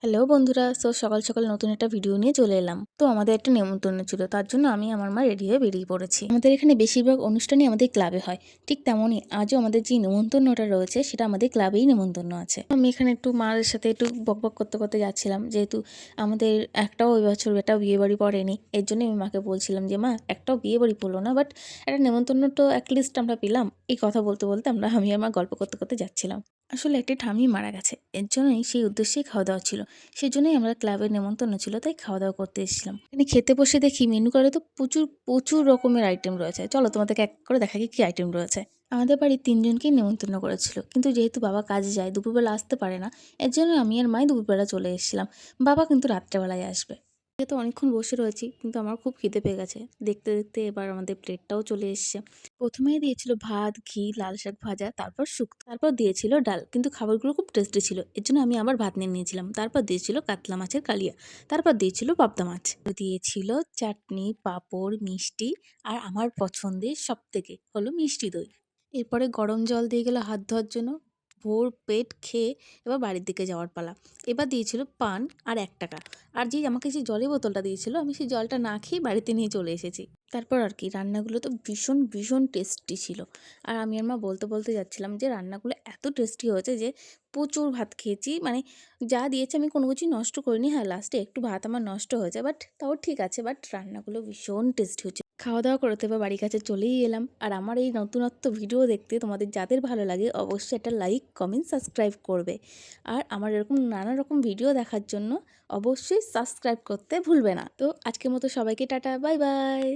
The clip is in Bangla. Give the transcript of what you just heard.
হ্যালো বন্ধুরা, সকাল সকাল নতুন একটা ভিডিও নিয়ে চলে এলাম। তো আমাদের একটা নেমন্তন্ন ছিল, তার জন্য আমি আমার মা রেডি হয়ে বেরিয়ে পড়েছি। আমাদের এখানে বেশিরভাগ অনুষ্ঠানই আমাদের ক্লাবে হয়, ঠিক তেমনই আজও আমাদের যে নেমন্তন্নটা রয়েছে সেটা আমাদের ক্লাবেই নেমন্তন্ন আছে। আমি এখানে একটু মার সাথে একটু বকবক করতে করতে যাচ্ছিলাম, যেহেতু আমাদের একটাও ওই বছর একটা বিয়ে বাড়ি পড়েনি। এর জন্য আমি মাকে বলছিলাম যে মা, একটাও বিয়ে বাড়ি পড়লো না, বাট একটা নেমন্তন্ন তো অ্যাটলিস্ট আমরা পেলাম। এই কথা বলতে বলতে আমি আর মা গল্প করতে করতে যাচ্ছিলাম। আসলে একটি ঠাম্মি মারা গেছে, এর জন্যই সেই উদ্দেশ্যেই খাওয়া দাওয়া ছিল। সেজন্যই আমরা ক্লাবের নেমন্তন্ন ছিল, তাই খাওয়া দাওয়া করতে এসেছিলাম। এখানে খেতে বসে দেখি মেনু কার্ডে তো প্রচুর প্রচুর রকমের আইটেম রয়েছে। চলো তোমাদেরকে এক করে দেখাই কি আইটেম রয়েছে। আমাদের বাড়ির ৩ জনকেই নেমন্তন্ন করেছিল, কিন্তু যেহেতু বাবা কাজে যায়, দুপুরবেলা আসতে পারে না, এর জন্য আমি আর মাই দুপুরবেলা চলে এসেছিলাম। বাবা কিন্তু রাত্রেবেলায় আসবে। তো অনেকক্ষণ বসে রয়েছি, কিন্তু আমার খুব খিদে পেয়ে গেছে। দেখতে দেখতে এবার আমাদের প্লেটটাও চলে এসছে। প্রথমেই দিয়েছিল ভাত, ঘি, লাল শাক ভাজা, তারপর শুক্তো, তারপর দিয়েছিল ডাল। কিন্তু খাবারগুলো খুব টেস্টি ছিল, এর জন্য আমি আবার ভাত নিয়ে নিয়েছিলাম। তারপর দিয়েছিল কাতলা মাছের কালিয়া, তারপর দিয়েছিল পাবদা মাছ, দিয়েছিল চাটনি, পাঁপড়, মিষ্টি, আর আমার পছন্দের সব থেকে হলো মিষ্টি দই। এরপরে গরম জল দিয়ে গেল হাত ধোয়ার জন্য। ভোর পেট খেয়ে এবার বাড়ির দিকে যাওয়ার পালা। এবার দিয়েছিল পান আর ১ টাকা। আর আমাকে যে জলের বোতলটা দিয়েছিল, আমি সেই জলটা না খেয়ে বাড়িতে নিয়ে চলে এসেছি। তারপর আর কি, রান্নাগুলো তো ভীষণ ভীষণ টেস্টি ছিল। আর আমি আর মা বলতে বলতে যাচ্ছিলাম যে রান্নাগুলো এত টেস্টি হয়েছে যে প্রচুর ভাত খেয়েছি। মানে যা দিয়েছে আমি কোনো কিছুই নষ্ট করিনি। হ্যাঁ, লাস্টে একটু ভাত আমার নষ্ট হয়েছে, বাট তাও ঠিক আছে। বাট রান্নাগুলো ভীষণ টেস্টি হচ্ছে। খাওয়া দাওয়া করতে এবার বাড়ির কাছে চলেই এলাম। আর আমার এই নতুনত্ব ভিডিও দেখতে তোমাদের যাদের ভালো লাগে অবশ্যই একটা লাইক, কমেন্ট, সাবস্ক্রাইব করবে। আর আমার এরকম নানা রকম ভিডিও দেখার জন্য অবশ্যই সাবস্ক্রাইব করতে ভুলবে না। তো আজকের মতো সবাইকে টাটা, বাই বাই।